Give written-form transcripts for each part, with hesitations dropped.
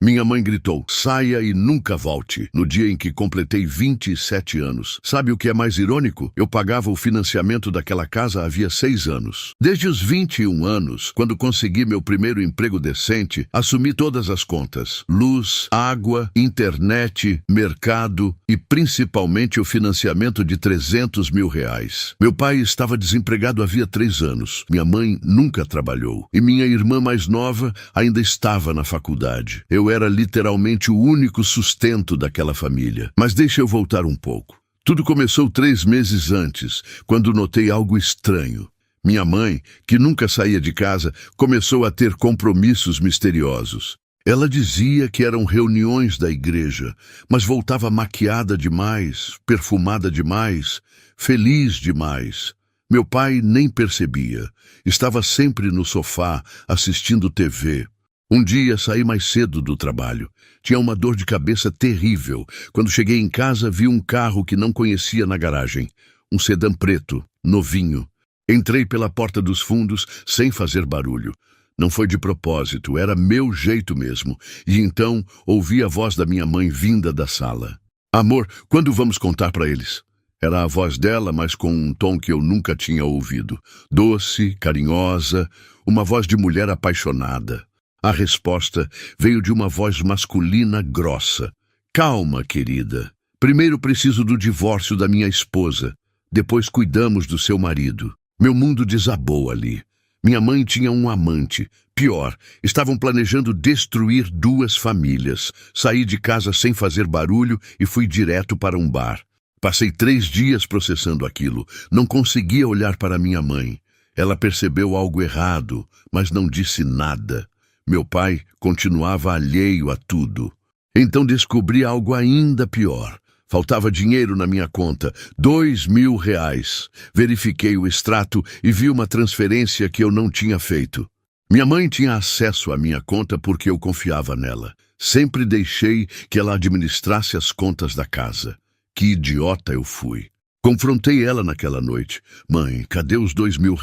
Minha mãe gritou: "Saia e nunca volte", no dia em que completei 27 anos. Sabe o que é mais irônico? Eu pagava o financiamento daquela casa havia 6 anos. Desde os 21 anos, quando consegui meu primeiro emprego decente, assumi todas as contas: luz, água, internet, mercado e principalmente o financiamento de R$300 mil. Meu pai estava desempregado havia 3 anos. Minha mãe nunca trabalhou. E minha irmã mais nova ainda estava na faculdade. Eu era literalmente o único sustento daquela família. Mas deixa eu voltar um pouco. Tudo começou 3 meses antes, quando notei algo estranho. Minha mãe, que nunca saía de casa, começou a ter compromissos misteriosos. Ela dizia que eram reuniões da igreja, mas voltava maquiada demais, perfumada demais, feliz demais. Meu pai nem percebia. Estava sempre no sofá, assistindo TV. Um dia saí mais cedo do trabalho. Tinha uma dor de cabeça terrível. Quando cheguei em casa, vi um carro que não conhecia na garagem. Um sedã preto, novinho. Entrei pela porta dos fundos sem fazer barulho. Não foi de propósito, era meu jeito mesmo. E então ouvi a voz da minha mãe vinda da sala. "Amor, quando vamos contar para eles?" Era a voz dela, mas com um tom que eu nunca tinha ouvido. Doce, carinhosa, uma voz de mulher apaixonada. A resposta veio de uma voz masculina grossa. "Calma, querida. Primeiro preciso do divórcio da minha esposa. Depois cuidamos do seu marido." Meu mundo desabou ali. Minha mãe tinha um amante. Pior, estavam planejando destruir 2 famílias. Saí de casa sem fazer barulho e fui direto para um bar. Passei 3 dias processando aquilo. Não conseguia olhar para minha mãe. Ela percebeu algo errado, mas não disse nada. Meu pai continuava alheio a tudo. Então descobri algo ainda pior. Faltava dinheiro na minha conta, R$2 mil. Verifiquei o extrato e vi uma transferência que eu não tinha feito. Minha mãe tinha acesso à minha conta porque eu confiava nela. Sempre deixei que ela administrasse as contas da casa. Que idiota eu fui. Confrontei ela naquela noite. "Mãe, cadê os R$2 mil?"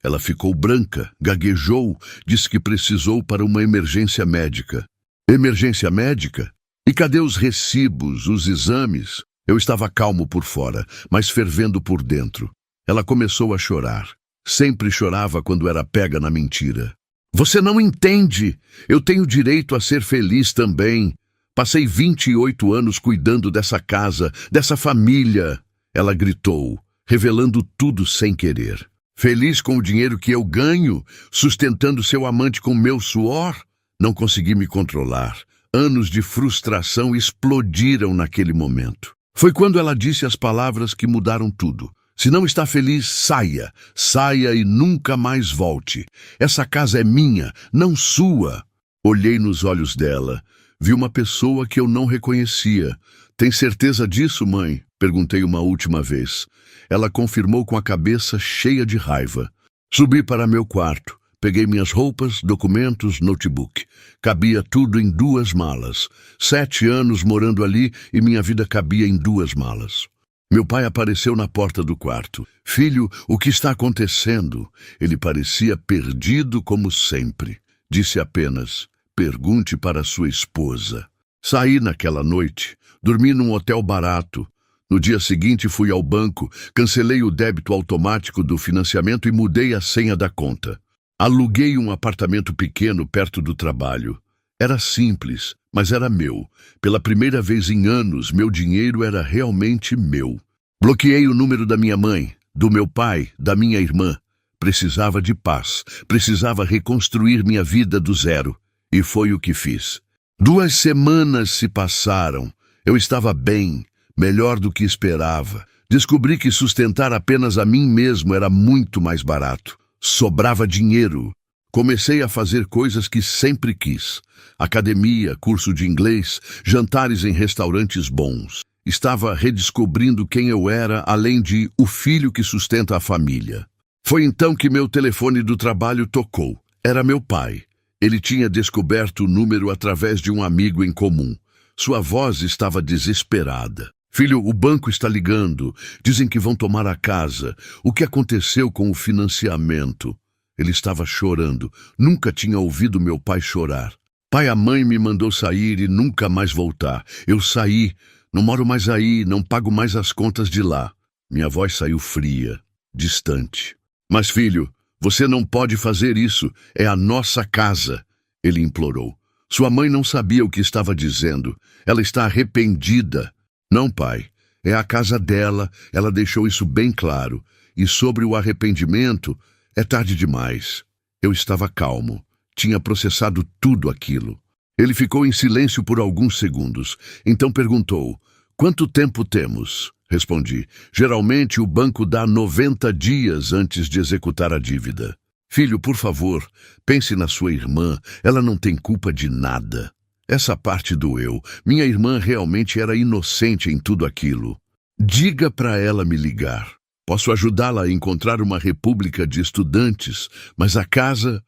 Ela ficou branca, gaguejou, disse que precisou para uma emergência médica. Emergência médica? E cadê os recibos, os exames? Eu estava calmo por fora, mas fervendo por dentro. Ela começou a chorar. Sempre chorava quando era pega na mentira. "Você não entende! Eu tenho direito a ser feliz também. Passei 28 anos cuidando dessa casa, dessa família." Ela gritou, revelando tudo sem querer. "Feliz com o dinheiro que eu ganho, sustentando seu amante com meu suor?" Não consegui me controlar. Anos de frustração explodiram naquele momento. Foi quando ela disse as palavras que mudaram tudo. "Se não está feliz, saia. Saia e nunca mais volte. Essa casa é minha, não sua." Olhei nos olhos dela. Vi uma pessoa que eu não reconhecia. "Tem certeza disso, mãe?" Perguntei uma última vez. Ela confirmou com a cabeça cheia de raiva. Subi para meu quarto. Peguei minhas roupas, documentos, notebook. Cabia tudo em 2 malas. 7 anos morando ali e minha vida cabia em 2 malas. Meu pai apareceu na porta do quarto. "Filho, o que está acontecendo?" Ele parecia perdido como sempre. Disse apenas: "Pergunte para sua esposa." Saí naquela noite. Dormi num hotel barato. No dia seguinte fui ao banco, cancelei o débito automático do financiamento e mudei a senha da conta. Aluguei um apartamento pequeno perto do trabalho. Era simples, mas era meu. Pela primeira vez em anos, meu dinheiro era realmente meu. Bloqueei o número da minha mãe, do meu pai, da minha irmã. Precisava de paz, precisava reconstruir minha vida do zero. E foi o que fiz. 2 semanas se passaram. Eu estava bem, melhor do que esperava. Descobri que sustentar apenas a mim mesmo era muito mais barato. Sobrava dinheiro. Comecei a fazer coisas que sempre quis. Academia, curso de inglês, jantares em restaurantes bons. Estava redescobrindo quem eu era, além de o filho que sustenta a família. Foi então que meu telefone do trabalho tocou. Era meu pai. Ele tinha descoberto o número através de um amigo em comum. Sua voz estava desesperada. "Filho, o banco está ligando. Dizem que vão tomar a casa. O que aconteceu com o financiamento?" Ele estava chorando. Nunca tinha ouvido meu pai chorar. Pai, a mãe me mandou sair e nunca mais voltar. Eu saí, não moro mais aí, não pago mais as contas de lá. Minha voz saiu fria, distante. Mas, filho, você não pode fazer isso. É a nossa casa, ele implorou. Sua mãe não sabia o que estava dizendo. Ela está arrependida. Não, pai. É a casa dela, ela deixou isso bem claro. E sobre o arrependimento, é tarde demais. Eu estava calmo. Tinha processado tudo aquilo. Ele ficou em silêncio por alguns segundos. Então perguntou, quanto tempo temos? Respondi, geralmente o banco dá 90 dias antes de executar a dívida. Filho, por favor, pense na sua irmã. Ela não tem culpa de nada. Essa parte doeu. Minha irmã realmente era inocente em tudo aquilo. Diga para ela me ligar. Posso ajudá-la a encontrar uma república de estudantes, mas a casa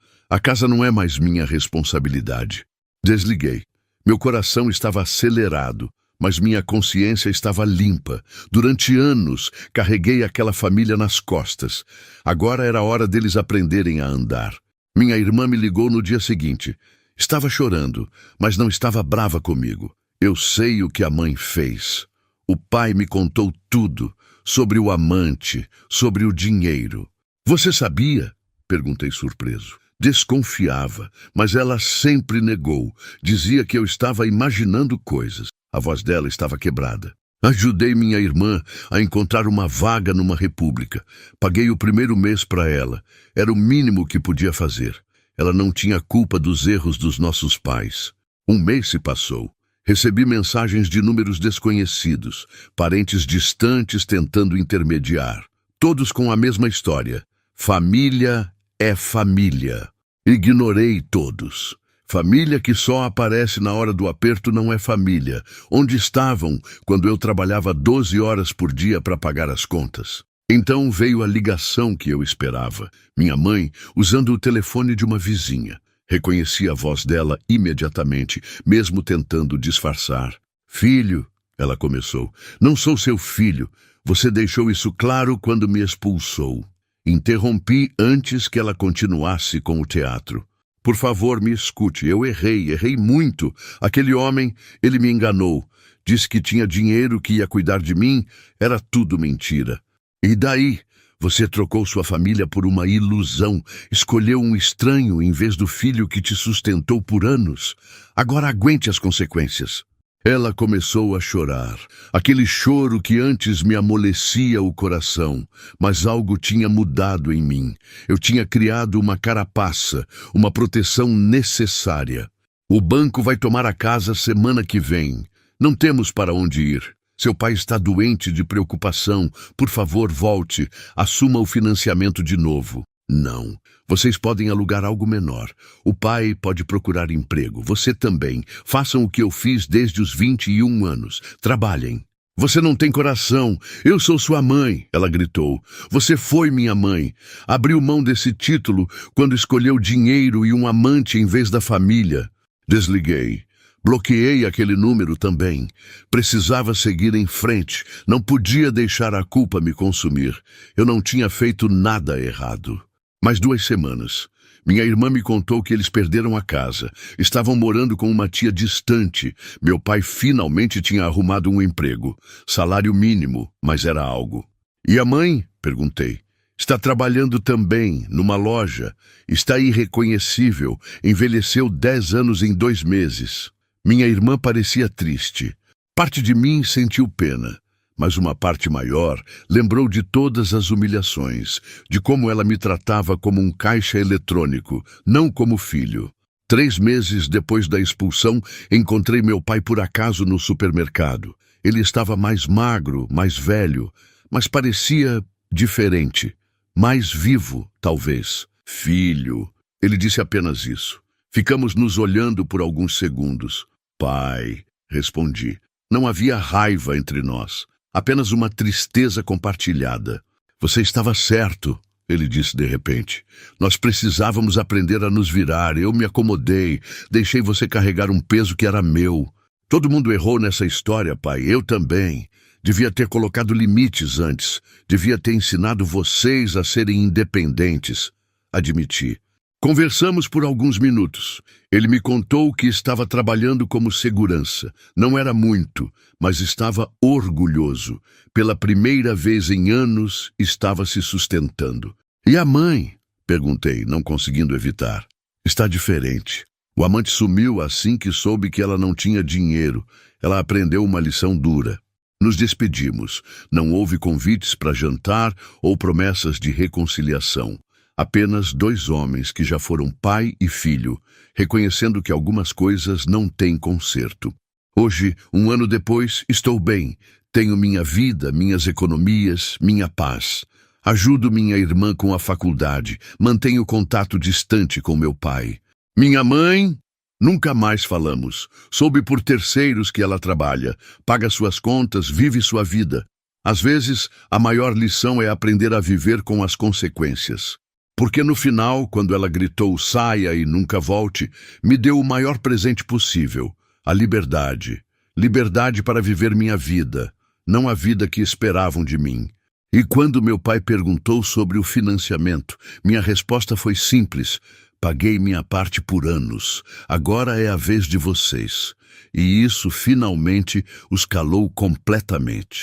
não é mais minha responsabilidade. Desliguei. Meu coração estava acelerado, mas minha consciência estava limpa. Durante anos, carreguei aquela família nas costas. Agora era hora deles aprenderem a andar. Minha irmã me ligou no dia seguinte. Estava chorando, mas não estava brava comigo. Eu sei o que a mãe fez. O pai me contou tudo, sobre o amante, sobre o dinheiro. Você sabia? Perguntei surpreso. Desconfiava, mas ela sempre negou. Dizia que eu estava imaginando coisas. A voz dela estava quebrada. Ajudei minha irmã a encontrar uma vaga numa república. Paguei o primeiro mês para ela. Era o mínimo que podia fazer. Ela não tinha culpa dos erros dos nossos pais. Um mês se passou. Recebi mensagens de números desconhecidos, parentes distantes tentando intermediar. Todos com a mesma história. Família é família. Ignorei todos. Família que só aparece na hora do aperto não é família. Onde estavam quando eu trabalhava 12 horas por dia para pagar as contas? Então veio a ligação que eu esperava. Minha mãe, usando o telefone de uma vizinha. Reconheci a voz dela imediatamente, mesmo tentando disfarçar. Filho, ela começou, não sou seu filho. Você deixou isso claro quando me expulsou. Interrompi antes que ela continuasse com o teatro. Por favor, me escute. Eu errei muito. Aquele homem, ele me enganou. Disse que tinha dinheiro, que ia cuidar de mim. Era tudo mentira. E daí? Você trocou sua família por uma ilusão. Escolheu um estranho em vez do filho que te sustentou por anos. Agora aguente as consequências. Ela começou a chorar. Aquele choro que antes me amolecia o coração. Mas algo tinha mudado em mim. Eu tinha criado uma carapaça, uma proteção necessária. O banco vai tomar a casa semana que vem. Não temos para onde ir. Seu pai está doente de preocupação. Por favor, volte. Assuma o financiamento de novo. Não. Vocês podem alugar algo menor. O pai pode procurar emprego. Você também. Façam o que eu fiz desde os 21 anos. Trabalhem. Você não tem coração. Eu sou sua mãe, ela gritou. Você foi minha mãe. Abriu mão desse título quando escolheu dinheiro e um amante em vez da família. Desliguei. Bloqueei aquele número também. Precisava seguir em frente. Não podia deixar a culpa me consumir. Eu não tinha feito nada errado. Mais 2 semanas. Minha irmã me contou que eles perderam a casa. Estavam morando com uma tia distante. Meu pai finalmente tinha arrumado um emprego. Salário mínimo, mas era algo. E a mãe? Perguntei. Está trabalhando também, numa loja. Está irreconhecível. Envelheceu 10 anos em 2 meses. Minha irmã parecia triste. Parte de mim sentiu pena. Mas uma parte maior lembrou de todas as humilhações, de como ela me tratava como um caixa eletrônico, não como filho. 3 meses depois da expulsão, encontrei meu pai por acaso no supermercado. Ele estava mais magro, mais velho, mas parecia diferente. Mais vivo, talvez. Filho. Ele disse apenas isso. Ficamos nos olhando por alguns segundos. Pai, respondi. Não havia raiva entre nós. Apenas uma tristeza compartilhada. Você estava certo, ele disse de repente. Nós precisávamos aprender a nos virar. Eu me acomodei. Deixei você carregar um peso que era meu. Todo mundo errou nessa história, pai. Eu também. Devia ter colocado limites antes. Devia ter ensinado vocês a serem independentes. Admiti. Conversamos por alguns minutos. Ele me contou que estava trabalhando como segurança. Não era muito, mas estava orgulhoso. Pela primeira vez em anos, estava se sustentando. E a mãe? Perguntei, não conseguindo evitar. Está diferente. O amante sumiu assim que soube que ela não tinha dinheiro. Ela aprendeu uma lição dura. Nos despedimos. Não houve convites para jantar ou promessas de reconciliação. Apenas dois homens que já foram pai e filho, reconhecendo que algumas coisas não têm conserto. Hoje, um ano depois, estou bem. Tenho minha vida, minhas economias, minha paz. Ajudo minha irmã com a faculdade. Mantenho contato distante com meu pai. Minha mãe? Nunca mais falamos. Soube por terceiros que ela trabalha, paga suas contas, vive sua vida. Às vezes, a maior lição é aprender a viver com as consequências. Porque no final, quando ela gritou "saia e nunca volte", me deu o maior presente possível, a liberdade. Liberdade para viver minha vida, não a vida que esperavam de mim. E quando meu pai perguntou sobre o financiamento, minha resposta foi simples: paguei minha parte por anos, agora é a vez de vocês. E isso finalmente os calou completamente.